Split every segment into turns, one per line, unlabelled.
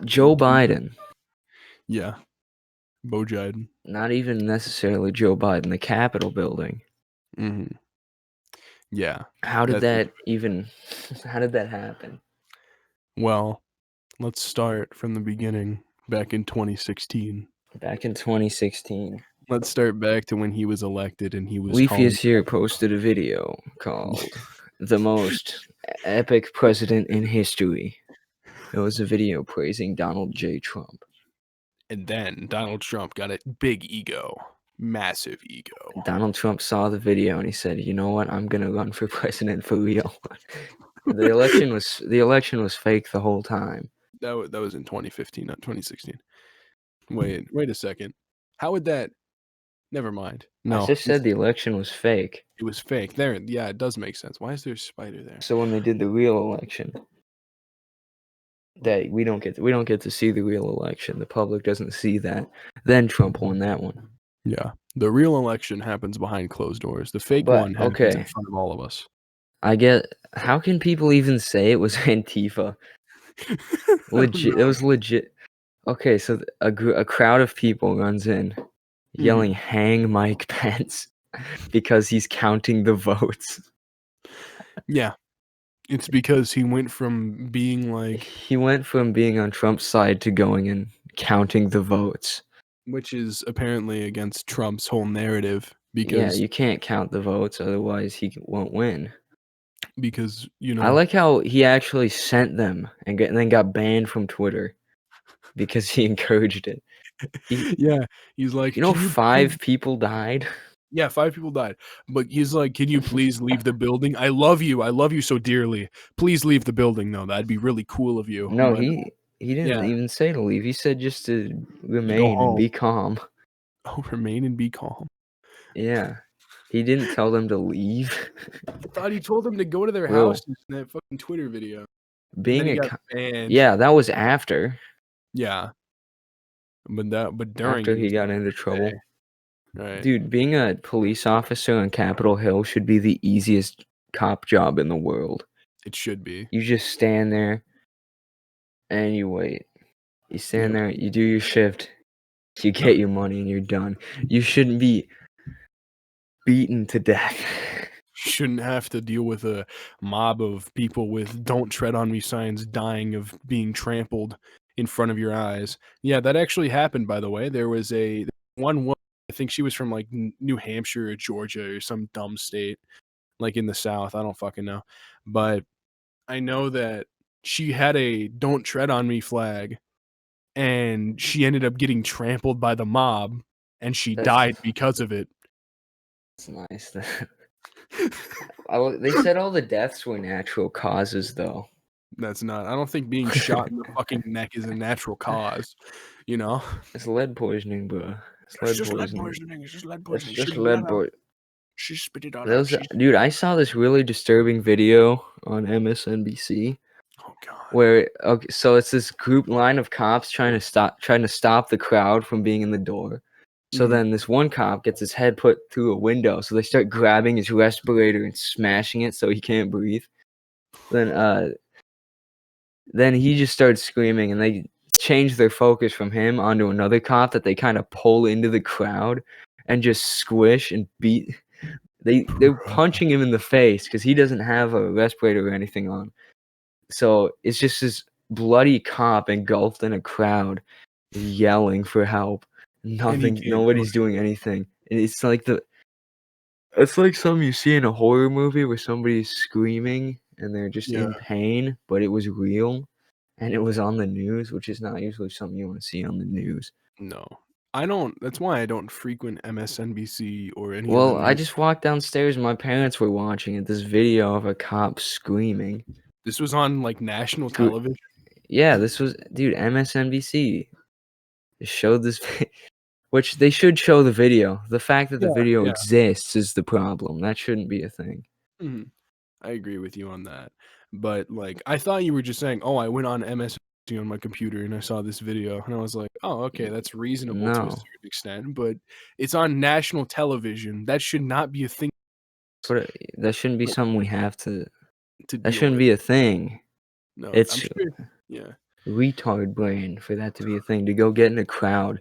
Joe Biden.
Yeah. Bo Biden.
Not even necessarily Joe Biden, the Capitol building.
Mm-hmm. Yeah.
How did
That's
how did that happen?
Well, let's start from the beginning, back in 2016.
Back in 2016.
Let's start back to when he was elected and he was
Leafius
calling.
here posted a video called The Most Epic President in History. It was a video praising Donald J. Trump.
And then Donald Trump got a big ego. Massive ego.
Donald Trump saw the video and he said, "You know what? I'm gonna run for president for real." The election was fake the whole time.
That was in 2015, not 2016. Wait a second. How would that? Never mind.
I
No,
just said the election was fake.
it was fake. There, yeah, it does make sense. Why is there a spider there?
So when they did the real election, that we don't get to see the real election. The public doesn't see that. Then Trump won that one.
Yeah, the real election happens behind closed doors. The fake
But,
one happens in front of all of us.
I get. How can people even say it was Antifa? Legit. It was legit. Okay, so a crowd of people runs in, yelling "Hang Mike Pence," because he's counting the votes.
Yeah, it's because he went from being
on Trump's side to going and counting the votes.
Which is apparently against Trump's whole narrative
Yeah,
because
you can't count the votes, otherwise he won't win.
because
I like how he actually sent them and then got banned from Twitter because he encouraged it.
yeah, he's like,
You know,
"Can you
5 people died.
Yeah, 5 people died. But he's like, "Can you please leave the building? I love you so dearly. Please leave the building, though. That'd be really cool of you."
No,
But,
he didn't even say to leave. He said just to
to go
remain and
home.
be calm.
Oh, remain and be calm.
Yeah. He didn't tell them to leave.
I thought he told them to go to their
Bro.
houses in that fucking Twitter video.
Being
Then he
a
got banned.
Yeah, that was after.
Yeah. But during
After he
was
got
like,
into trouble.
"Hey." Right.
Dude, being a police officer on Capitol Hill should be the easiest cop job in the world.
It should be.
You just stand there and you wait. You stand
Yep.
there, you do your shift, you get your money, and you're done. You shouldn't be beaten to death.
Shouldn't have to deal with a mob of people with "Don't tread on me" signs dying of being trampled in front of your eyes. Yeah, that actually happened, by the way. There was one woman, I think she was from, like, New Hampshire or Georgia or some dumb state, like, in the South, I don't fucking know. But I know that she had a "Don't tread on me" flag, and she ended up getting trampled by the mob, and she died because of it.
That's nice. They said all the deaths were natural causes, though.
That's not. I don't think being shot in the fucking neck is a natural cause, you know?
It's lead poisoning, bro.
It's just lead poisoning. It's just lead
It's
poisoning.
just lead poisoning.
She spit it all out.
Dude, I saw this really disturbing video on MSNBC.
Oh god.
Where so it's this group line of cops trying to stop the crowd from being in the door. So then this one cop gets his head put through a window, so they start grabbing his respirator and smashing it so he can't breathe. Then he just starts screaming, and they change their focus from him onto another cop that they kind of pull into the crowd and just squish and beat. They're punching him in the face because he doesn't have a respirator or anything on. So it's just this bloody cop engulfed in a crowd yelling for help. Nobody's doing anything. And it's like something you see in a horror movie where somebody's screaming and they're just in pain, but it was real and it was on the news, which is not usually something you want to see on the news.
No. I don't. That's why I don't frequent MSNBC or any
Well,
of the
I just walked downstairs and my parents were watching it. This video of a cop screaming.
This was on, like, national television?
Yeah, this was, dude, MSNBC showed this, which they should show the video. The fact that the video exists is the problem. That shouldn't be a thing.
I agree with you on that. But, like, I thought you were just saying, "Oh, I went on MSNBC on my computer and I saw this video," and I was like, "Oh, okay, that's reasonable to a certain extent." But it's on national television. That should not be a thing.
That shouldn't be something we have to.
To
That shouldn't be a thing.
No,
It's
I'm sure. Yeah.
retard brain for that to be a thing, to go get in a crowd.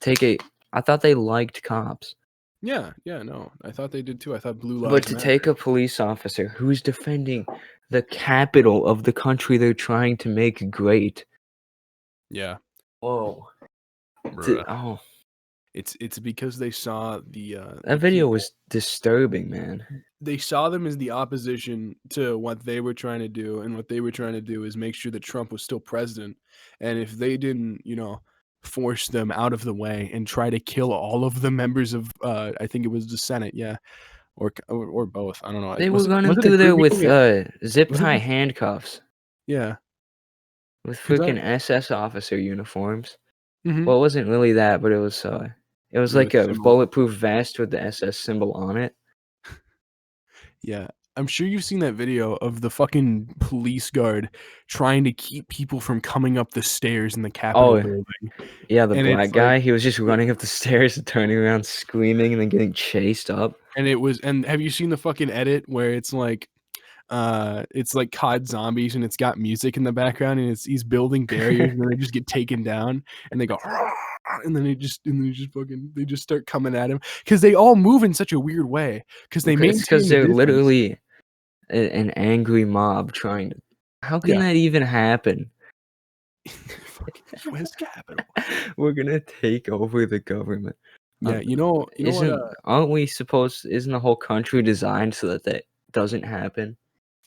I thought they liked cops.
Yeah, no, I thought they did too. I thought Blue
But
Lives
to
Matter.
take a police officer who's defending the capital of the country they're trying to make great.
Yeah.
Whoa.
Bruh. It's because they saw
That video was disturbing, man.
They saw them as the opposition to what they were trying to do, and what they were trying to do is make sure that Trump was still president. And if they didn't, force them out of the way and try to kill all of the members of, I think it was the Senate, yeah, or both. I don't know.
They
Was
were running
was it
through there
improving?
with
Yeah.
zip
Was it
tie
the-
handcuffs,
Yeah.
with
'Cause I-
freaking SS officer uniforms.
Mhm.
Well, it wasn't really that, but it was like a
symbol.
bulletproof vest with the SS symbol on it.
Yeah. I'm sure you've seen that video of the fucking police guard trying to keep people from coming up the stairs in the Capitol
Oh,
building.
yeah, the
And it's
black
like-
guy, he was just running up the stairs and turning around screaming and then getting chased up.
And have you seen the fucking edit where it's like COD Zombies and it's got music in the background and he's building barriers and then they just get taken down and they go and then they just start coming at him because they all move in such a weird way because they maintain
Because
the
they're
distance.
literally an angry mob trying to. How can that even happen?
Fucking U.S. Capitol.
We're gonna take over the government.
Yeah,
Aren't we supposed? Isn't the whole country designed so that doesn't happen?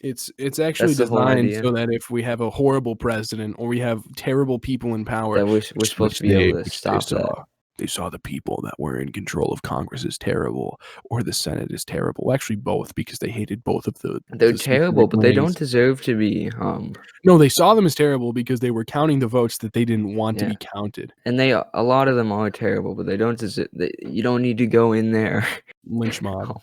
It's actually
That's the whole
designed
idea.
so that if we have a horrible president or we have terrible people in power,
That we're supposed to be able to stop that.
They saw the people that were in control of Congress as terrible, or the Senate is terrible. Well, actually, both, because they hated both of the.
They're
the
terrible, but they don't
wings.
deserve to be.
No, they saw them as terrible because they were counting the votes that they didn't want to be counted.
And a lot of them are terrible, but they don't deserve. You don't need to go in there.
Lynch mob.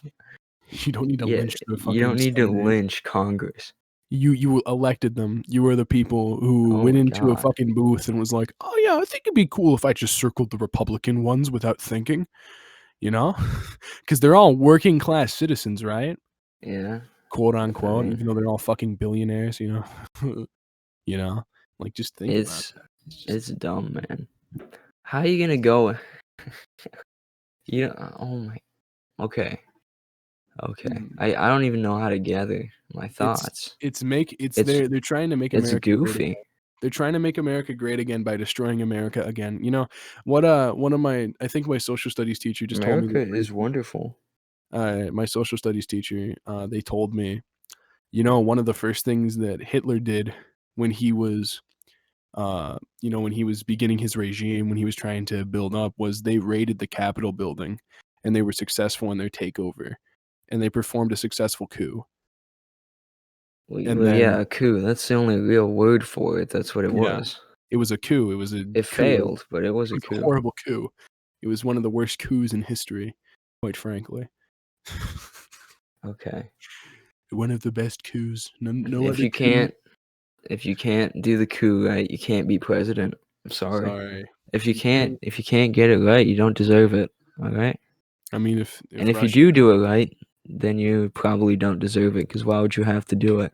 You don't need to lynch the fucking.
You don't need to
Senate.
lynch Congress.
You elected them. You were the people who went into a fucking booth and was like, "Oh yeah, I think it'd be cool if I just circled the Republican ones without thinking," because they're all working class citizens, right?
Yeah,
quote unquote, even though they're all fucking billionaires, like just think about that.
It's dumb, man. How are you gonna go? Oh my. Okay. I don't even know how to gather my thoughts.
They're trying to make America
goofy.
Great. They're trying to make America great again by destroying America again. One of I think my social studies teacher just told me.
America is wonderful.
My social studies teacher, they told me, one of the first things that Hitler did when he was, when he was beginning his regime, when he was trying to build up, was they raided the Capitol building, and they were successful in their takeover, and they performed a successful coup.
A coup. That's the only real word for it. That's what it was.
It was a coup. It
failed, but it was a coup.
A horrible coup. It was one of the worst coups in history, quite frankly.
Okay.
One of the best coups. No
if
other
you can't, if you can't do the coup right, you can't be president. I'm sorry. If you can't get it right, you don't deserve it. All right.
I mean, if
you do it right, then you probably don't deserve it. Because why would you have to do it?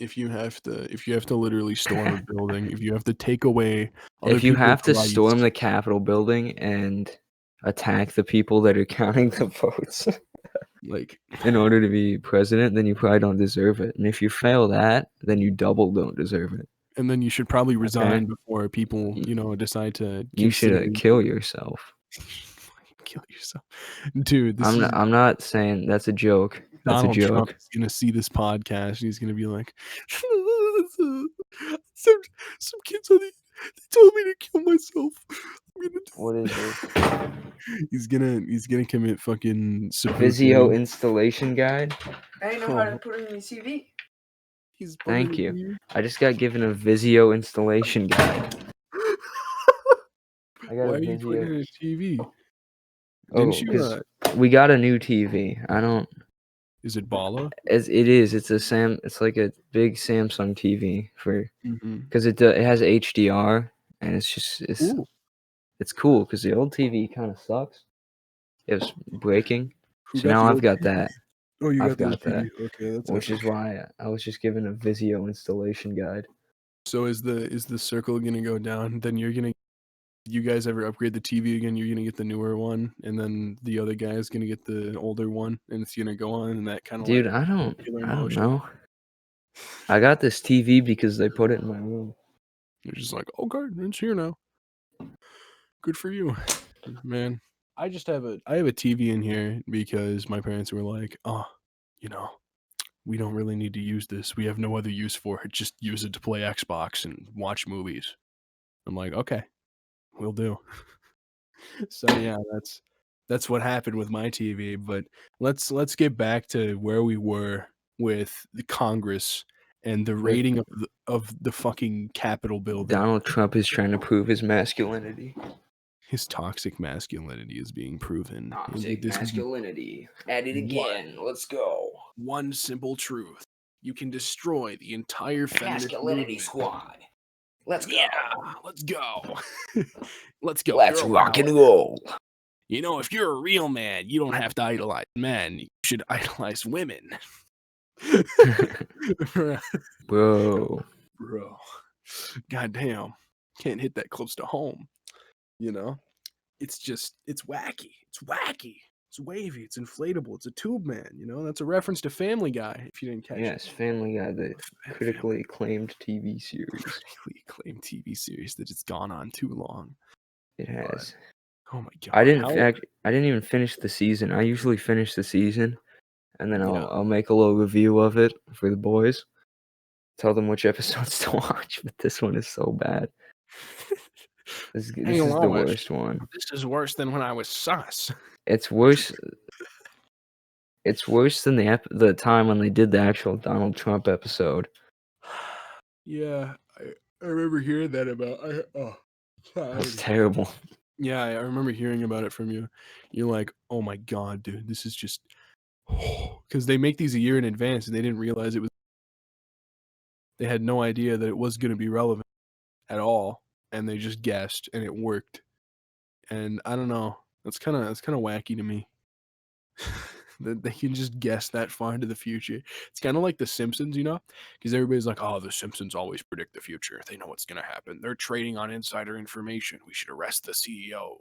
If you have to literally storm a building, if you have to take away,
if you have to storm the Capitol building and attack the people that are counting the votes,
like
in order to be president, then you probably don't deserve it. And if you fail that, then you double don't deserve it.
And then you should probably resign before people, decide to.
You should kill yourself.
Kill yourself, dude.
I'm not saying that's a joke. That's
Donald
a joke.
Trump is gonna see this podcast. He's gonna be like, some kids on they told me to kill myself.
What is this?
He's gonna commit fucking
Vizio installation guide.
I know how to put it in your CV.
Thank you. I just got given a Vizio installation guide.
Why are you putting it in a TV?
Because we got a new TV. I don't.
Is it Bala?
It is. It's like a big Samsung TV because it has HDR and it's cool because the old TV kind of sucks. It was breaking, so now I've got that.
Oh, you
got that.
Okay, that's
which is why I was just given a Vizio installation guide.
So is the circle gonna go down? Then you guys ever upgrade the TV again? You're gonna get the newer one, and then the other guy is gonna get the older one, and it's gonna go on in that kind of
Dude,
like
I don't
circular motion.
know. I got this TV because they put it in my room.
You're just like, okay, it's here now. Good for you, man. I have a TV in here because my parents were like, oh, we don't really need to use this. We have no other use for it. Just use it to play Xbox and watch movies. I'm like, okay, will do. So yeah, that's what happened with my TV. But let's get back to where we were with the Congress and the rating of the fucking Capitol building.
Donald Trump is trying to prove his masculinity.
His toxic masculinity is being proven.
Toxic masculinity. At it again. Let's go.
One simple truth: you can destroy the entire feminist
Masculinity
movement.
squad. Let's go.
Yeah, let's go. Let's go.
Let's
girl
rock
power.
and roll.
If you're a real man, you don't have to idolize men. You should idolize women.
Bro.
Goddamn. Can't hit that close to home. It's wacky. It's wacky. It's wavy. It's inflatable. It's a tube man. That's a reference to Family Guy, if you didn't catch it.
Yes, Family Guy, the critically acclaimed TV series.
Critically acclaimed TV series that has gone on too long.
It has.
Oh my god!
I didn't even finish the season. I usually finish the season, and then I'll make a little review of it for the boys. Tell them which episodes to watch, but this one is so bad. This is the worst one.
This is worse than when I was sus.
It's worse. It's worse than the time when they did the actual Donald Trump episode.
Yeah, I remember hearing that about.
That's terrible.
Yeah, I remember hearing about it from you. You're like, oh my god, dude, this is just because they make these a year in advance, and they didn't realize it was. They had no idea that it was going to be relevant at all, and they just guessed, and it worked. And I don't know, that's kind of wacky to me. That they can just guess that far into the future. It's kind of like The Simpsons, because everybody's like, oh, The Simpsons always predict the future. They know what's going to happen. They're trading on insider information. We should arrest the CEO.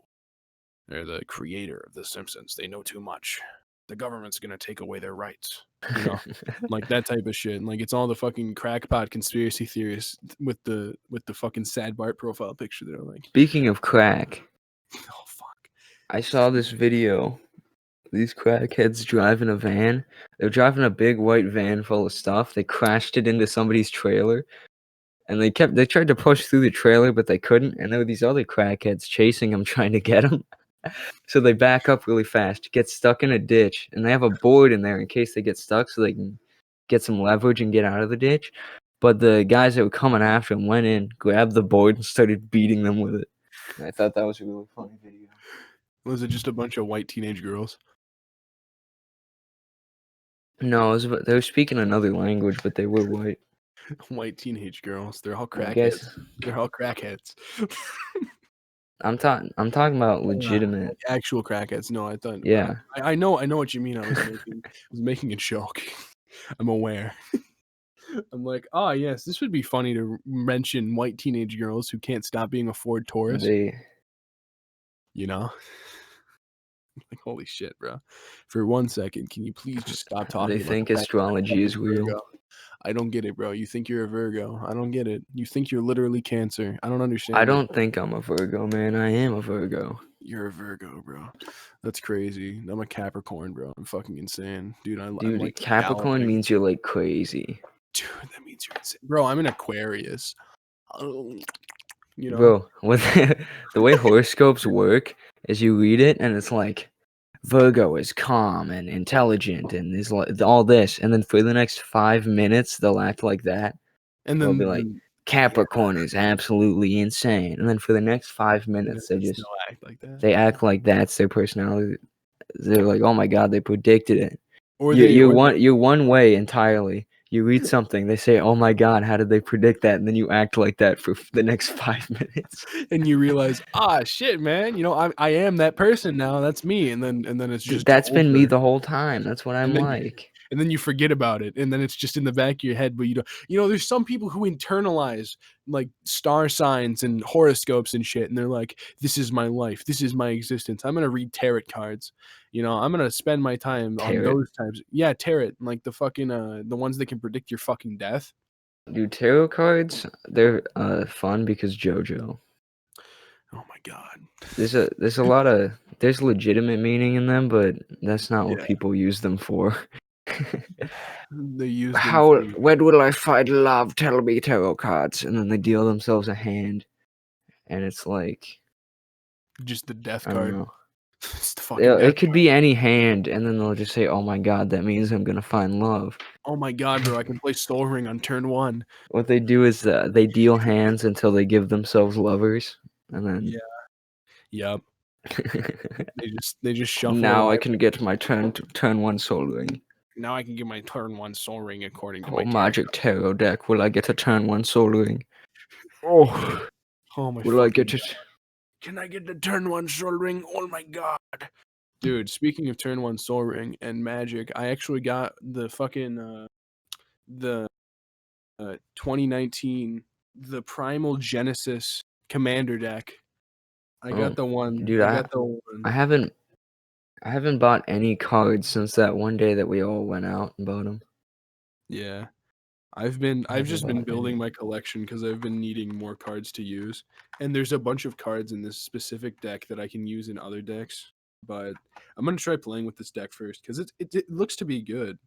They're the creator of The Simpsons. They know too much. The government's going to take away their rights. Like that type of shit. Like it's all the fucking crackpot conspiracy theorists with the fucking sad Bart profile picture. They're like,
speaking of crack,
oh fuck,
I saw this video. These crackheads driving a van. They're driving a big white van full of stuff. They crashed it into somebody's trailer, and they tried to push through the trailer, but they couldn't. And there were these other crackheads chasing them, trying to get them. So they back up really fast, get stuck in a ditch, and they have a board in there in case they get stuck, so they can get some leverage and get out of the ditch. But the guys that were coming after them went in, grabbed the board, and started beating them with it. And I thought that was a really funny video.
Was it just a bunch of white teenage girls?
No, they were speaking another language, but they were white.
White teenage girls. They're all crackheads. They're all crackheads.
I'm talking about legitimate
actual crackheads. No, I thought.
Yeah.
I know what you mean. I was making a joke. I'm aware. I'm like, oh yes, this would be funny to mention white teenage girls who can't stop being a Ford Taurus. Like, holy shit, bro. For 1 second, can you please just stop talking?
They think astrology is real.
I don't get it, bro. You think you're a Virgo. I don't get it. You think you're literally Cancer. I don't understand.
I don't think I'm a Virgo, man. I am a Virgo.
You're a Virgo, bro. That's crazy. I'm a Capricorn, bro. I'm fucking insane. Dude, I'm like
Capricorn means you're like crazy.
Dude, that means you're insane. Bro, I'm an Aquarius.
Bro, the way horoscopes work is you read it and it's like Virgo is calm and intelligent and is like all this, and then for the next 5 minutes they'll act like that, and then they'll be like Capricorn is absolutely insane, and then for the next 5 minutes they just
act like that.
They act like that's their personality. They're like, oh my god, they predicted it.
Or
you're one way entirely. You read something, they say, oh my god, how did they predict that? And then you act like that for the next 5 minutes.
And you realize, shit, man, I am that person now. That's me. And then it's just
that's been me the whole time. That's what I'm like.
and then you forget about it, and then it's just in the back of your head, but you don't. There's some people who internalize like star signs and horoscopes and shit, and they're like, "This is my life. This is my existence. I'm gonna read tarot cards. I'm gonna spend my time on
Tarot?
those types. Yeah, tarot, like the fucking the ones that can predict your fucking death.
Dude, tarot cards, they're fun because JoJo.
Oh my god.
There's a lot of there's legitimate meaning in them, but that's not what
Yeah.
people use them for.
They use them for
When will I find love? Tell me, tarot cards. And then they deal themselves a hand, and it's like,
just the death
I don't
card.
know.
It's the fucking death
It could be any hand, and then they'll just say, "Oh my god, that means I'm gonna find love."
Oh my god, bro! I can play Soul Ring on turn 1.
What they do is they deal hands until they give themselves lovers, and then
Yeah. Yep. They just shuffle.
now I can get my turn 1 soul ring.
Now I can get my turn 1 Soul Ring according to
Oh,
my
magic tarot deck. Will I get a turn 1 soul ring? Oh,
Oh my.
will I get it?
Can I get the turn 1 Soul Ring? Oh my god. Dude, speaking of turn 1 Soul Ring and magic, I actually got the fucking the 2019 the Primal Genesis Commander deck. I got the one.
Dude,
I got the one.
I haven't bought any cards since that one day that we all went out and bought them.
Yeah. I've just been building my collection because I've been needing more cards to use. And there's a bunch of cards in this specific deck that I can use in other decks. But I'm gonna try playing with this deck first because it looks to be good.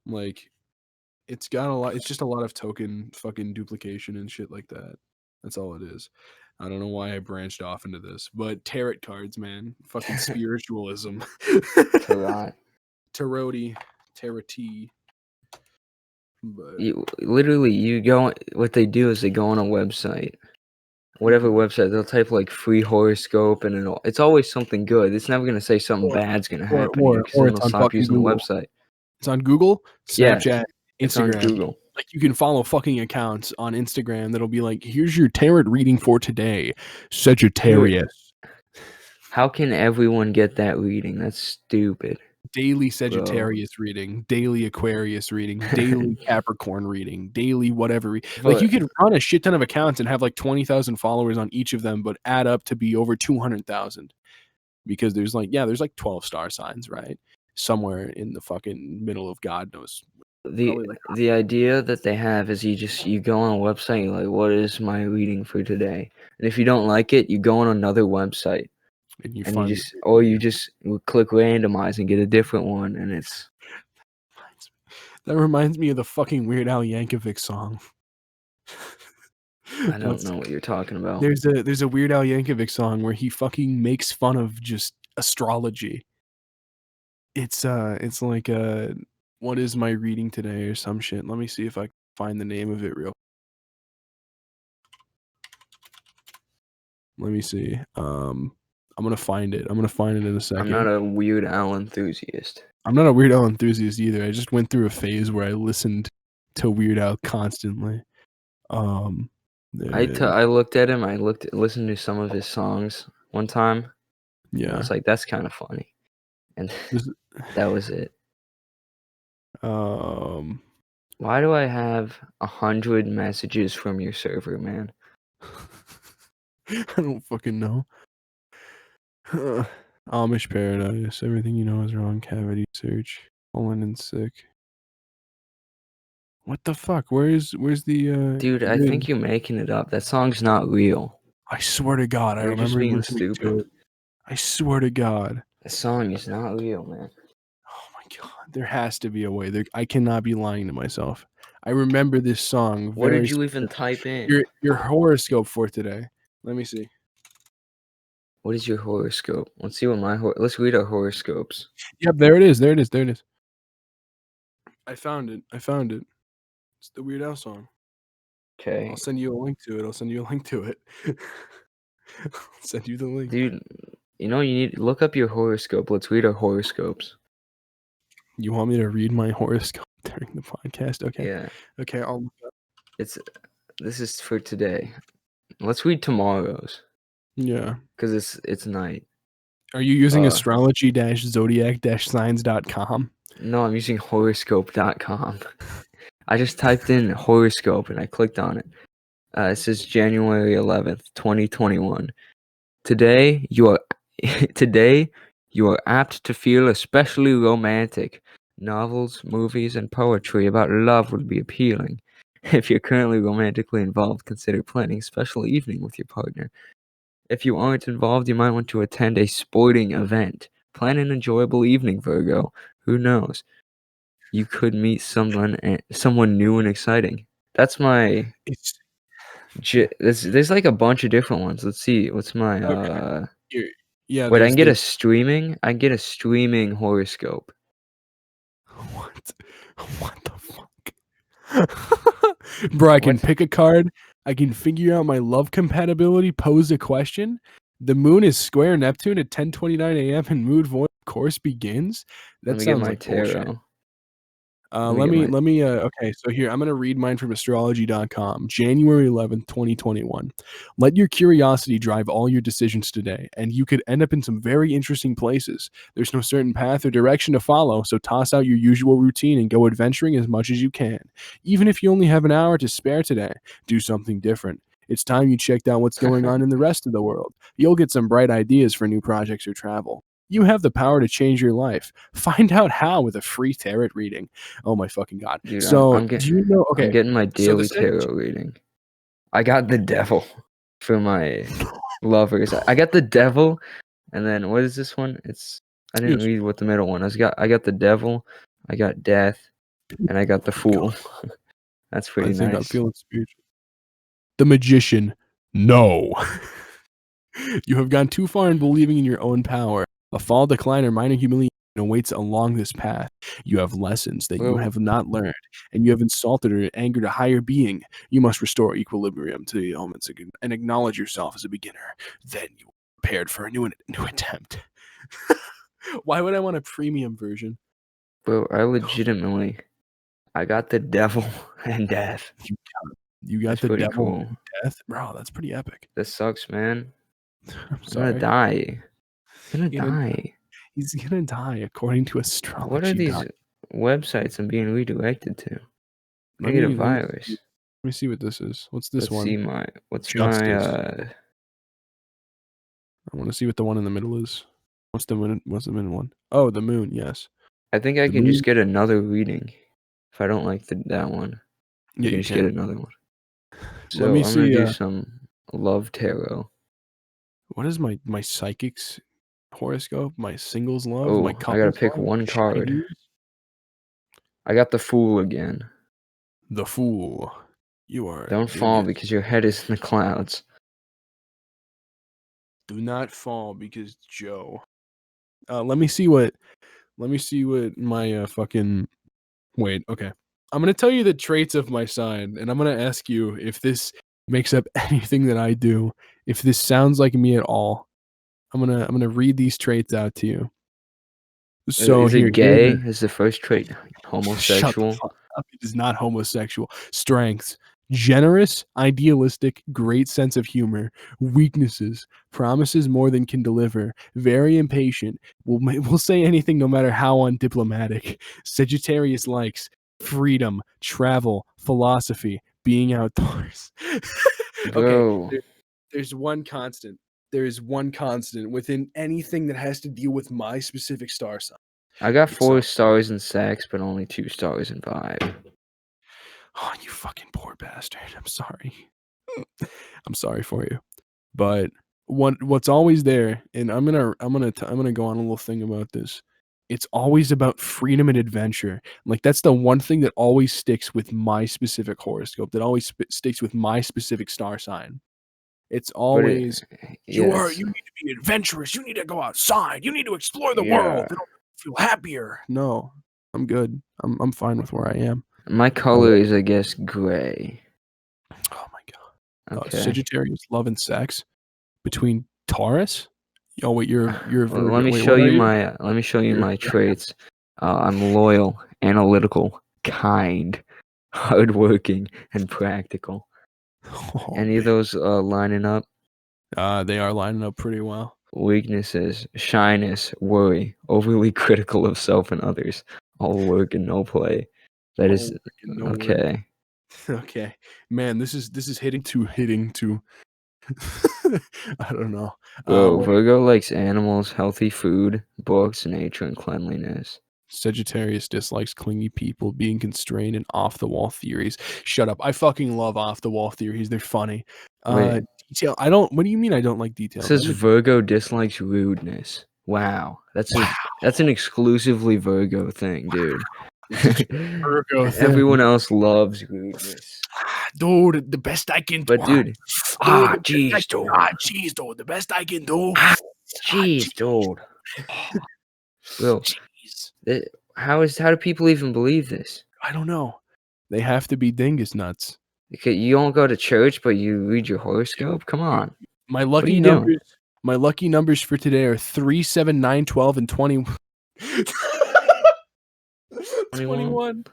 Like, it's got a lot. It's just a lot of token fucking duplication and shit like that. That's all it is. I don't know why I branched off into this, but tarot cards, man, fucking spiritualism.
Tarot.
Tarot-y. But
You go. What they do is they go on a website, whatever website. They'll type like free horoscope, and it's always something good. It's never gonna say something bad's gonna happen to you, because then
it's
they'll
on
stop
fucking
using the
Google.
website.
It's on Google,
Yeah,
Snapchat,
It's on
Instagram.
Google.
Like, you can follow fucking accounts on Instagram that'll be like, "Here's your tarot reading for today, Sagittarius."
How can everyone get that reading? That's stupid.
Daily Sagittarius reading, daily Aquarius reading, daily Capricorn reading, daily whatever. Like, you can run a shit ton of accounts and have like 20,000 followers on each of them, but add up to be over 200,000 because there's like 12 star signs, right? Somewhere in the fucking middle of God knows.
The idea that they have is you go on a website, you're like, what is my reading for today? And if you don't like it, you go on another website.
And you
just click randomize and get a different one, and it's.
That reminds me of the fucking Weird Al Yankovic song.
I don't know what you're talking about.
There's a Weird Al Yankovic song where he fucking makes fun of just astrology. It's like what is my reading today or some shit. Let me see if I can find the name of it real. Let me see. I'm gonna find it. in a second.
I'm not a Weird Al enthusiast.
I'm not a Weird Al enthusiast either. I just went through a phase where I listened to Weird Al constantly.
I looked at him. Listened to some of his songs one time.
Yeah,
I was like, that's kind of funny, and that was it. Why do I have 100 messages from your server, man?
I don't fucking know. Amish Paradise. Everything you know is wrong. Cavity search. Fallen and sick. What the fuck? Where's the
Dude, I think you're making it up. That song's not real.
I swear to God, I
You're just
remember
being
listening
stupid.
to it. I swear to God.
The song is not real, man.
Oh my God. There has to be a way. I cannot be lying to myself. I remember this song.
What did you even type in?
Your horoscope for today. Let me see.
What is your horoscope? Let's see what let's read our horoscopes.
Yep, there it is. I found it. It's the Weird Al song.
Okay.
I'll send you a link to it. I'll send you the link.
Dude, you need to look up your horoscope. Let's read our horoscopes.
You want me to read my horoscope during the podcast? Okay.
Yeah.
Okay, I'll look up.
This is for today. Let's read tomorrow's.
Yeah.
Because it's night.
Are you using astrology-zodiac-signs.com?
No, I'm using horoscope.com. I just typed in horoscope and I clicked on it. It says January 11th, 2021. Today you are today you are apt to feel especially romantic. Novels, movies, and poetry about love would be appealing. If you're currently romantically involved, consider planning a special evening with your partner. If you aren't involved, you might want to attend a sporting event. Plan an enjoyable evening, Virgo. Who knows? You could meet someone new and exciting. That's my
It's
there's like a bunch of different ones. Let's see. What's my
okay. Yeah,
wait, I
there's
can get a streaming horoscope.
what? What the fuck? Bro, I can
What?
pick a card. I can figure out my love compatibility, pose a question. The moon is square Neptune at 10:29 a.m. and mood void course begins.
Let
That
me get
sounds
my
like bullshit.
tarot.
Okay, so here, I'm going to read mine from astrology.com, January 11th, 2021. Let your curiosity drive all your decisions today, and you could end up in some very interesting places. There's no certain path or direction to follow, so toss out your usual routine and go adventuring as much as you can. Even if you only have an hour to spare today, do something different. It's time you checked out what's going on in the rest of the world. You'll get some bright ideas for new projects or travel. You have the power to change your life. Find out how with a free tarot reading. Oh my fucking god!
Dude,
So, do you know?
I'm
Okay,
getting my
so
daily tarot reading. I got the devil for my lovers. I got the devil, and then what is this one? I didn't read what the middle one. I got the devil, I got death, and I got the fool. That's pretty
I think I'm
nice.
feeling spiritual. The magician. No. You have gone too far in believing in your own power. A fall, decline, or minor humiliation awaits along this path. You have lessons that you
Well,
have not learned, and you have insulted or angered a higher being. You must restore equilibrium to the elements and acknowledge yourself as a beginner. Then you are prepared for a new attempt. Why would I want a premium version?
bro, I got the devil and death.
You got
That's
the
pretty
devil
cool.
and death? Bro, that's pretty epic.
This sucks, man.
I'm
I'm gonna
sorry.
die. I'm gonna
Gonna
die.
He's gonna die according to astrology.
What are these websites I'm being redirected to? I get a virus.
Let me see what this is. What's this
Let's
one?
see
Justice. I want to see what the one in the middle is. What's the middle one? Oh, the moon. Yes.
I think I
The
can
moon.
just get another reading. If I don't like that one,
Yeah,
I can
you
just get
can.
another one. So
Let me
I'm gonna
see.
do some love tarot.
What is my psychic's horoscope? My singles love.
Oh,
My
I gotta
couples
pick
love?
one card.
Shinies?
I got the Fool again.
The Fool. You are.
Don't fall because your head is in the clouds.
Do not fall because Joe. Let me see what my fucking. Wait. Okay. I'm gonna tell you the traits of my sign, and I'm gonna ask you if this makes up anything that I do. If this sounds like me at all, I'm gonna read these traits out to you. So
Is
here,
it gay? Is the first trait
shut the
homosexual?
fuck up. It is not homosexual. Strengths: generous, idealistic, great sense of humor. Weaknesses: promises more than can deliver. Very impatient. Will say anything no matter how undiplomatic. Sagittarius likes freedom, travel, philosophy, being outdoors. Okay,
Bro,
there's one constant. There is one constant within anything that has to deal with my specific star sign.
I got
It's
4 stars in sex, but only 2 stars in vibe.
Oh, you fucking poor bastard. I'm sorry. I'm sorry for you. But what's always there, and I'm gonna go on a little thing about this. It's always about freedom and adventure. Like that's the one thing that always sticks with my specific horoscope. That always sticks with my specific star sign. It's always you need to be adventurous. You need to go outside. You need to explore the world. It'll feel happier. No, I'm good. I'm fine with where I am.
My color is, I guess, gray.
Oh my god.
Okay.
Sagittarius, love and sex between Taurus. Oh wait, you're
Well, let me show you my traits. I'm loyal, analytical, kind, hardworking, and practical. Any of those lining up?
They are lining up pretty well.
Weaknesses: shyness, worry, overly critical of self and others, All work and no play. That is
No work.
okay.
Okay, man, this is hitting to. I don't know.
Bro,
What-
Virgo likes animals, healthy food, books, nature, and cleanliness.
Sagittarius dislikes clingy people, being constrained, and off the wall theories. Shut up! I fucking love off the wall theories. They're funny.
Wait.
Detail. I don't. What do you mean? I don't like detail?
It says Virgo dislikes rudeness. Wow, that's an exclusively Virgo thing, dude.
Virgo thing.
Everyone else loves rudeness.
Dude, the best I can do.
But dude, jeez, dude.
Jeez, dude, the best I can do.
Jeez, dude. Bro,
Jeez.
how do people even believe this?
I don't know. They have to be dingus nuts.
Okay, you don't go to church, but you read your horoscope? Come on.
My
What are
lucky
you
numbers.
doing?
My lucky numbers for today are 3, 7, 9, 12, and 20. 21.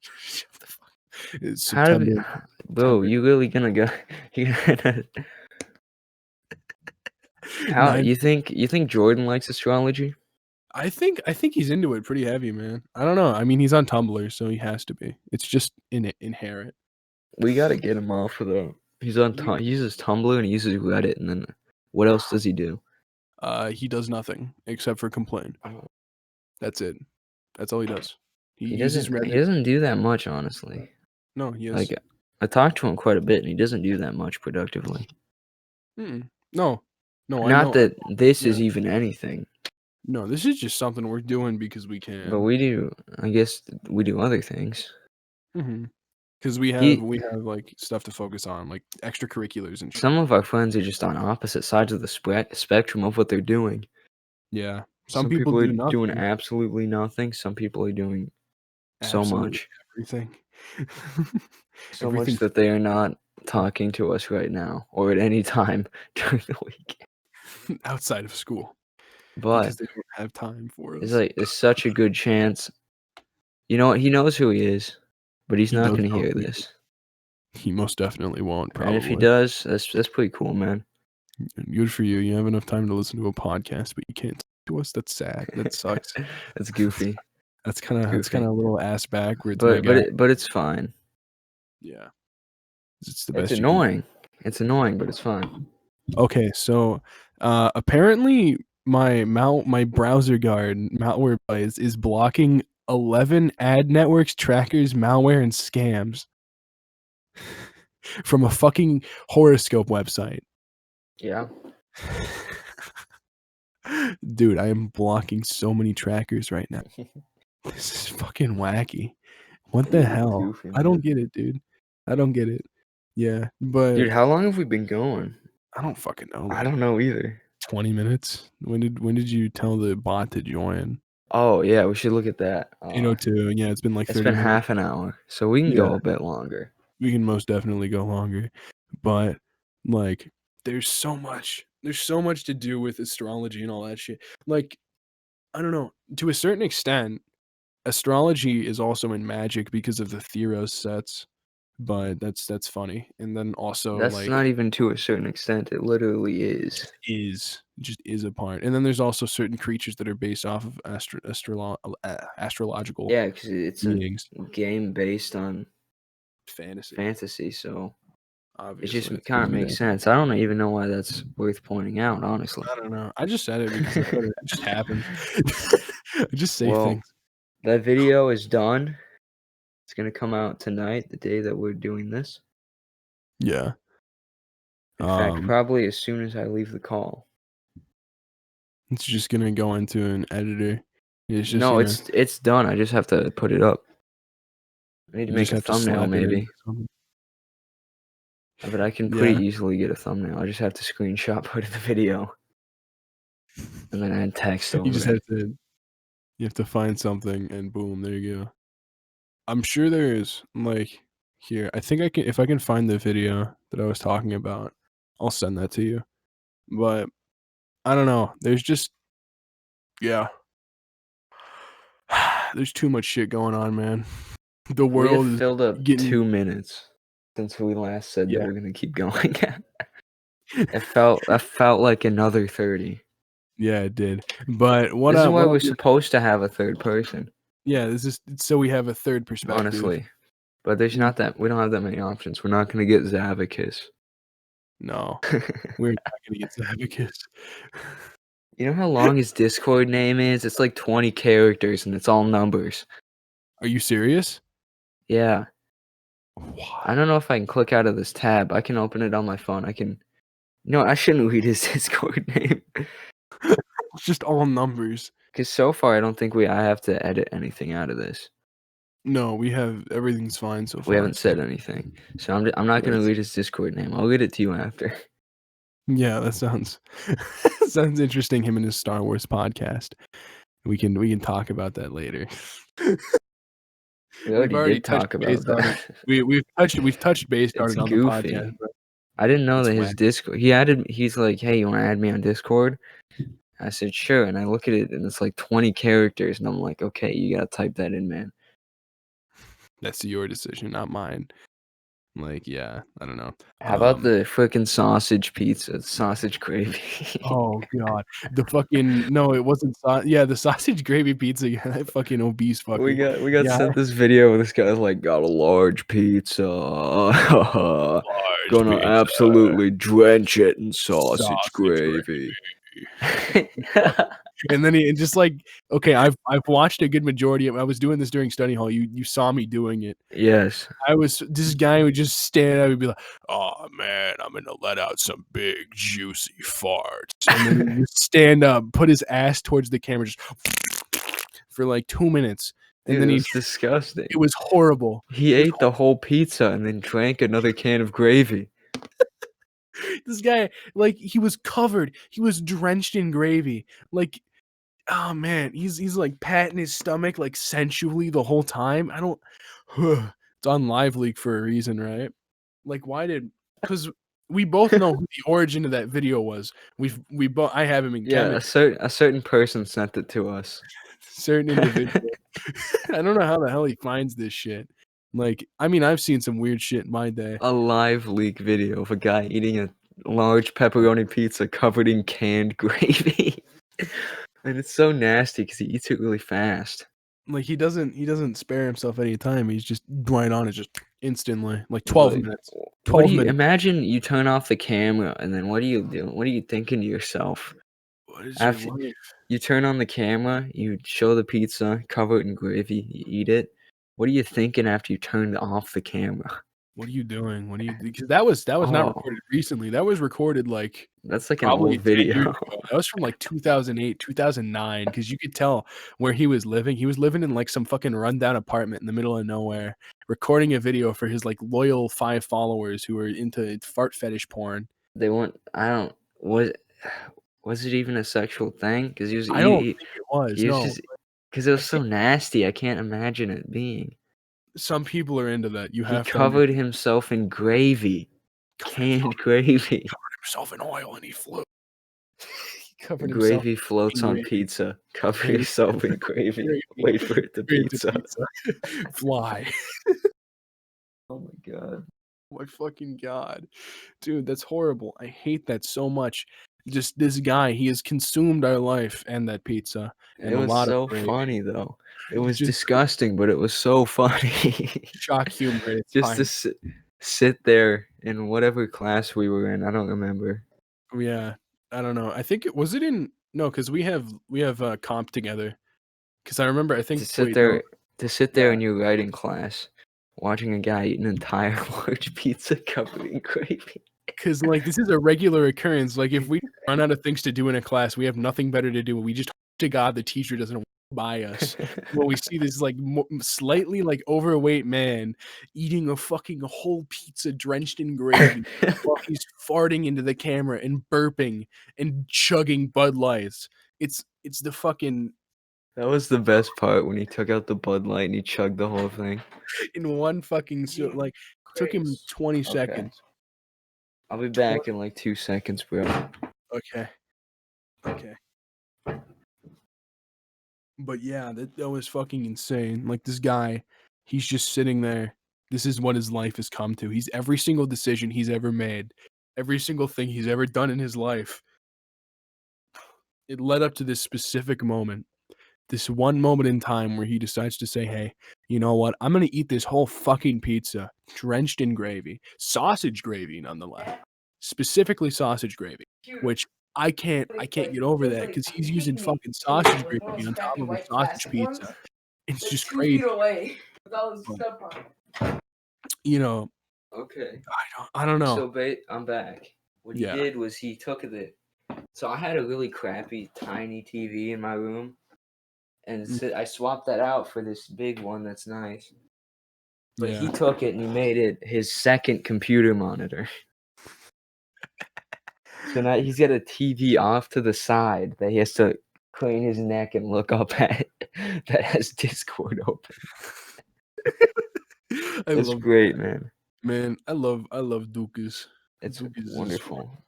Shut the fuck. It's
How did
September.
bro, you really gonna go? You gonna, how you think Jordan likes astrology?
I think he's into it pretty heavy, man. I don't know. I mean, he's on Tumblr, so he has to be. It's just inherent.
We gotta get him off of the. He's on. He uses Tumblr and he uses Reddit, and then what else does he do?
He does nothing except for complain.
Oh.
That's it. That's all he does.
He
uses
doesn't.
Reddit.
He doesn't do that much, honestly.
No, he is.
Like, I talked to him quite a bit, and he doesn't do that much productively.
No.
Not that this is even anything.
No, this is just something we're doing because we can.
But we do. I guess we do other things.
Because we have like stuff to focus on, like extracurriculars and shit.
Some of our friends are just on opposite sides of the spectrum of what they're doing.
Yeah.
Some people are doing absolutely nothing. Some people are doing so much.
Everything.
So much that they are not talking to us right now or at any time during the week.
Outside of school.
But
because they don't have time for us.
It's such a good chance. You know what? He knows who he is, but he's not going to hear this.
He most definitely won't, probably.
And if he does, that's pretty cool, man.
Good for you. You have enough time to listen to a podcast, but you can't talk to us. That's sad. That sucks.
That's goofy.
That's kind of a little ass backwards.
But it's fine.
Yeah. It's the best.
It's annoying. It's annoying, but it's fine.
Okay, so apparently my browser guard malware is blocking 11 ad networks, trackers, malware, and scams from a fucking horoscope website.
Yeah.
Dude, I am blocking so many trackers right now. This is fucking wacky. What the hell?
Goofy,
I don't get it, dude. I don't get it. Yeah, but
dude, how long have we been going?
I don't fucking know.
I don't know either.
20 minutes. When did you tell the bot to join?
Oh yeah, we should look at that.
8:02. Yeah, it's been like 30
it's been
minutes.
half an hour, so we can go a bit longer.
We can most definitely go longer, but like, there's so much to do with astrology and all that shit. Like, I don't know. To a certain extent, astrology is also in magic because of the Theros sets. But that's funny. And then also
that's
like
not even to a certain extent. It literally is
just is a part. And then there's also certain creatures that are based off of astrological.
Yeah, because it's
meanings.
a game based on
fantasy.
So
obviously
it just kind of makes sense. I don't even know why that's worth pointing out, honestly.
I don't know. I just said it because it just happened. I just say things.
That video is done. It's going to come out tonight, the day that we're doing this.
Yeah.
In fact, probably as soon as I leave the call.
It's just going to go into an editor. It's just,
no, it's done. I just have to put it up. I need to make a thumbnail, maybe. But I can pretty easily get a thumbnail. I just have to screenshot put in the video. And then add text over
You have to find something and boom, there you go. I'm sure there's like here. I think if I can find the video that I was talking about, I'll send that to you. But I don't know. There's just there's too much shit going on, man. The world
is filled up 2 minutes since we last said that we're gonna keep going. It felt like another 30.
Yeah, it did. But
this is why we're supposed to have a third person.
Yeah, this is so we have a third perspective.
honestly. But there's not that we don't have that many options. We're not gonna get Zavicus.
No, we're not gonna get Zavicus.
You know how long his Discord name is? It's like 20 characters and it's all numbers.
Are you serious?
Yeah. I
What?
don't know if I can click out of this tab. I can open it on my phone. No, I shouldn't read his Discord name.
It's just all numbers.
Because so far, I don't think I have to edit anything out of this.
No, we have everything's fine so far.
We haven't said anything. So I'm not going to read his Discord name. I'll read it to you after.
Yeah, that sounds sounds interesting. Him and his Star Wars podcast. We can talk about that later.
We already did talk about that.
We've touched base on
It's
it on
goofy.
the podcast. But
I didn't know
It's
that his
whack.
Discord. He's like, hey, you want to add me on Discord? I said, sure. And I look at it and it's like 20 characters. And I'm like, okay, you got to type that in, man.
That's your decision, not mine. Like, yeah, I don't know.
How about the freaking sausage pizza, sausage gravy?
Oh god, the fucking no, it wasn't. Yeah, the sausage gravy pizza. Yeah, that fucking obese fucker.
We got
Yeah.
sent this video where this guy's like, got a large pizza. Gonna
pizza.
absolutely drench it in sausage gravy.
And then he just like, okay, I've watched a good majority of. I was doing this during study hall. You saw me doing it.
Yes.
This guy would just stand up and be like, "Oh man, I'm gonna let out some big juicy farts," and then he would stand up, put his ass towards the camera, just for like 2 minutes, and
Dude,
then
it was disgusting.
it was horrible.
He ate the whole pizza and then drank another can of gravy.
This guy, like, he was covered. He was drenched in gravy. Like, oh man, he's like patting his stomach like sensually the whole time. I don't. It's on Live Leak for a reason, right? Like, why did? Because we both know who the origin of that video was. We both. I have him in
Yeah,
chemistry.
a certain person sent it to us.
Certain individual. I don't know how the hell he finds this shit. Like, I mean, I've seen some weird shit in my day.
A live leak video of a guy eating a large pepperoni pizza covered in canned gravy. And it's so nasty because he eats it really fast.
Like, he doesn't spare himself any time. He's just right on it, just instantly, like 12
Like,
minutes.
what
12
do you
minutes.
imagine? You turn off the camera, and then what do you do? What are you thinking to yourself?
What is
After
your life?
you turn on the camera, you show the pizza, cover it in gravy, you eat it. What are you thinking after you turned off the camera?
What are you doing? What are you? Because that was not
Oh.
recorded recently. That was recorded like
That's like an
probably
old
10 years
video.
ago. That was from like 2008, 2009. Because you could tell where he was living. He was living in like some fucking rundown apartment in the middle of nowhere, recording a video for his like loyal 5 followers who were into fart fetish porn.
They want. I don't. Was it even a sexual thing? Because he was.
I don't think it was.
He was
No,
just because it was so nasty. I can't imagine it being.
some people are into that. You
He
have
covered himself in gravy, canned gravy.
covered himself in oil and he flew. He covered
Gravy floats
in
on
gravy.
pizza. Cover
Gravy.
yourself in gravy.
Gravy.
Wait for it to pizza.
Fly.
Oh my god.
Oh my fucking god. Dude, that's horrible. I hate that so much. Just this guy, he has consumed our life and that pizza. And
It
a
was
lot
so
of gravy.
funny though. It was
Just
disgusting, but it was so funny.
shock humor at its
Just to
finest.
sit there in whatever class we were in. I don't remember.
Yeah. I don't know. I think it was it in no, because we have comp together. Because I remember I think
To sit there in your writing class, watching a guy eat an entire large pizza covered in gravy.
Because like this is a regular occurrence. Like if we run out of things to do in a class, we have nothing better to do. We just hope to God the teacher doesn't by us when we see this like slightly like overweight man eating a fucking whole pizza drenched in gravy while he's farting into the camera and burping and chugging Bud Lights. It's the fucking
That was the best part when he took out the Bud Light and he chugged the whole thing.
in one fucking like took him 20
Okay.
seconds.
I'll be back in like 2 seconds, bro.
Okay. But yeah, that was fucking insane. Like this guy, he's just sitting there. This is what his life has come to. He's every single decision he's ever made, every single thing he's ever done in his life. It led up to this specific moment. this one moment in time where he decides to say, "Hey, you know what? I'm gonna eat this whole fucking pizza drenched in gravy, sausage gravy, nonetheless, specifically sausage gravy, which I can't get over that because he's using fucking sausage gravy on top of a sausage pizza. It's
They're
just
2 feet
crazy,
away with all this
but,
stuff on it.
you know,
Okay.
I don't know.
So I'm back. What he
Yeah.
did was he took so I had a really crappy tiny TV in my room, and I swapped that out for this big one that's nice. But
Yeah.
he took it and he made it his second computer monitor. So now he's got a TV off to the side that he has to crane his neck and look up at that has Discord open.
I
It's
love
great, man.
man, I love Dukas.
It's
Dukas is a smart
wonderful.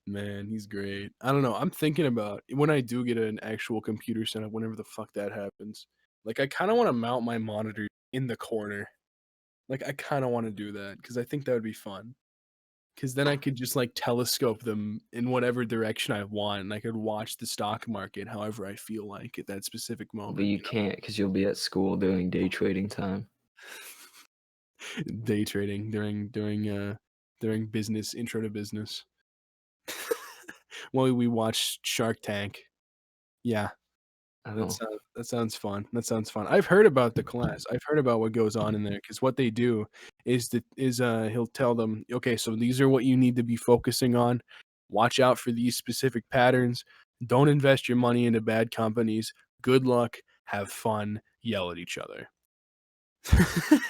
man, he's great. I don't know, I'm thinking about when I do get an actual computer setup, whenever the fuck that happens, like, I kinda wanna mount my monitor in the corner. Like, I kinda wanna do that because I think that would be fun. Because then I could just, like, telescope them in whatever direction I want, and I could watch the stock market however I feel like at that specific
But
moment,
you
you know?
can't because you'll be at school during day trading time.
Day trading during business intro to business. While we watch Shark Tank. Yeah,
Oh,
that sounds fun. That sounds fun. I've heard about the class. I've heard about what goes on in there because what they do is he'll tell them, okay, so these are what you need to be focusing on. Watch out for these specific patterns. Don't invest your money into bad companies. Good luck. Have fun. Yell at each other.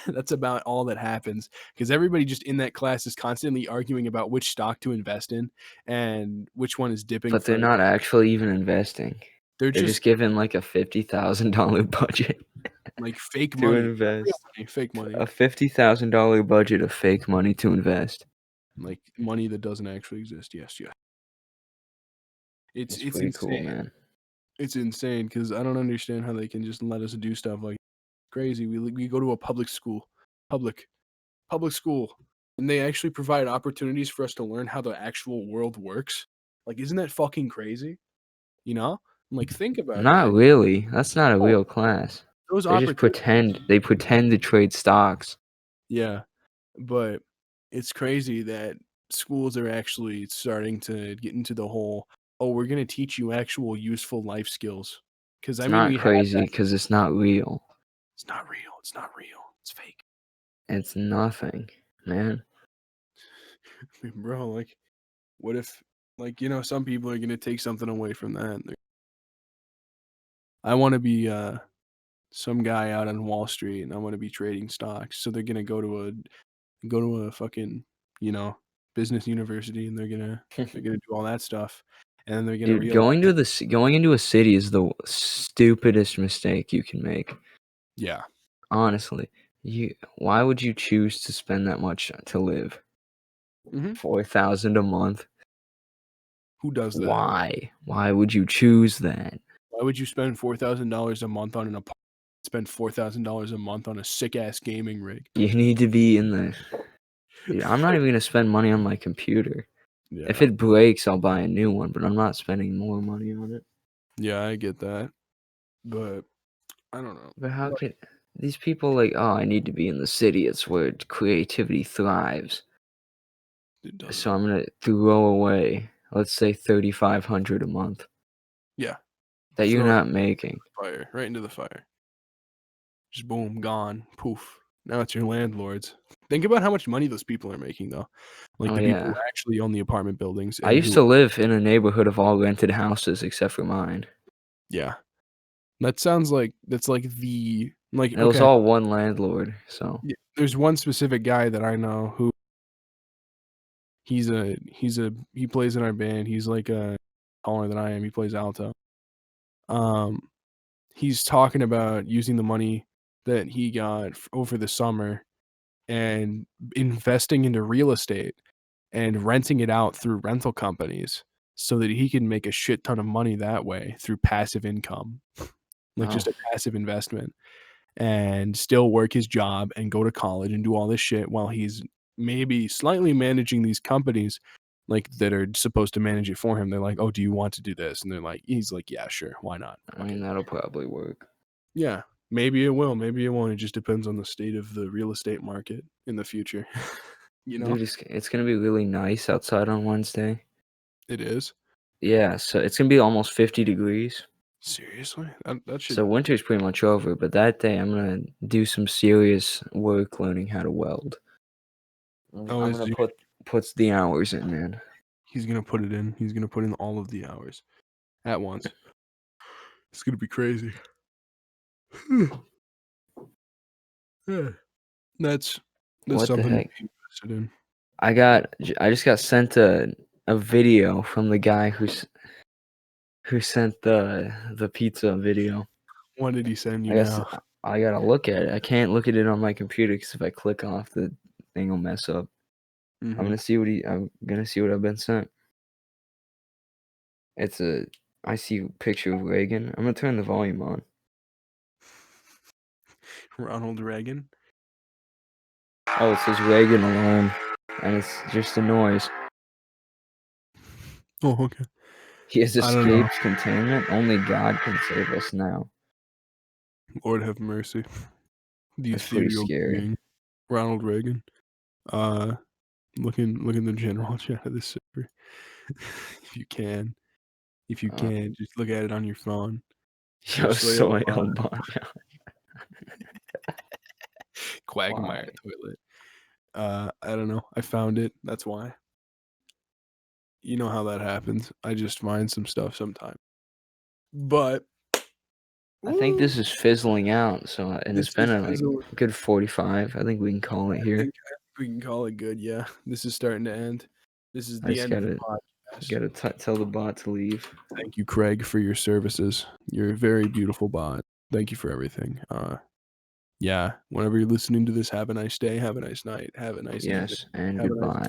That's about all that happens because everybody just in that class is constantly arguing about which stock to invest in and which one is dipping
but they're
first.
not actually even investing.
They're
They're just
just
given like a $50,000 budget
like fake
to
money, not real
invest.
money, fake money,
A $50,000 budget of fake money to invest.
like money that doesn't actually exist. Yes, yes.
It's
It's
pretty cool,
insane.
man.
It's insane because I don't understand how they can just let us do stuff like crazy. We go to a public school, public public school, and they actually provide opportunities for us to learn how the actual world works. Like, isn't that fucking crazy? You know, like think about
Not
that.
really. That's not a
Oh,
real class.
those
They just
opportunities.
pretend to trade stocks.
Yeah, but it's crazy that schools are actually starting to get into the whole, oh, we're gonna teach you actual useful life skills. Because I
It's
mean,
not
we have
crazy
that.
because it's not real.
It's not real. It's not real. It's fake.
It's nothing, man.
I mean, bro, like, what if, like, some people are gonna take something away from that. I want to be some guy out on Wall Street, and I want to be trading stocks. So they're gonna go to a fucking business university, and they're gonna do all that stuff, and then they're gonna
Dude,
realize,
going into a city is the stupidest mistake you can make.
yeah,
Honestly, why would you choose to spend that much to live?
hmm
4,000 a month?
who does that?
Why? Why would you choose that?
Why would you spend $4,000 a month on an apartment? Spend $4,000 a month on a sick ass gaming rig?
You need to be in the. Dude, I'm not even gonna spend money on my computer. If
Yeah,
it breaks, I'll buy a new one, but I'm not spending more money on it.
yeah, I get that, but I don't know.
But how
Like,
can these people like, oh, I need to be in the city, it's where creativity thrives.
it doesn't.
So I'm gonna throw away, let's say 3,500 a month
Yeah,
that you're
throw it
not making.
fire right into the fire. Just boom, gone, poof. Now it's your landlords. Think about how much money those people are making, though. Like
Oh
the people who
yeah.
actually own the apartment buildings
I
and
used
who,
to live in a neighborhood of all rented houses except for mine.
yeah. That sounds like that's like the like
And it was
okay.
all one landlord, so
There's one specific guy that I know who he plays in our band. He's like taller than I am. He plays alto. Um, he's talking about using the money that he got over the summer and investing into real estate and renting it out through rental companies so that he can make a shit ton of money that way through passive income, like
oh,
just a passive investment, and still work his job and go to college and do all this shit while he's maybe slightly managing these companies, like that are supposed to manage it for him. They're like, "Oh, do you want to do this?" And they're like, he's like, "Yeah, sure, why not?"
I mean, that'll probably work.
Yeah, maybe it will, maybe it won't. It just depends on the state of the real estate market in the future.
Dude, it's gonna be really nice outside on Wednesday.
It is.
Yeah, so it's gonna be almost 50 degrees.
Seriously, that should.
So winter's pretty much over, but that day I'm gonna do some serious work learning how to weld. I'm gonna put the hours in, man.
He's gonna put it in. He's gonna put in all of the hours at once. It's gonna be crazy. That's
What the
something
heck?
to be invested in.
I just got sent a video from the guy who sent the pizza video.
What did he send you now?
I gotta look at it. I can't look at it on my computer because if I click off, the thing will mess up. I'm gonna see what I've been sent. I see a picture of Reagan. I'm gonna turn the volume on.
Ronald Reagan.
Oh, it says Reagan alarm, and it's just a noise.
Oh, okay.
He has escaped containment. Only God can save us now.
Lord have mercy. The
That's pretty
ethereal
scary.
being, Ronald Reagan. Look in the general chat of this server. If you can, just look at it on your phone.
Yo, soy Albano.
Quagmire toilet. I don't know. I found it. That's why. You know how that happens. I just find some stuff sometimes. But
I think this is fizzling out. So, and it's been a
fizzling.
good 45. I think we can call it here.
I think we can call it good. Yeah, this is starting to end. This is the end of the podcast.
Gotta tell the bot to leave.
Thank you, Craig, for your services. You're a very beautiful bot. Thank you for everything. Yeah, whenever you're listening to this, have a nice day, have a nice night, have a nice evening.
Yes, and goodbye.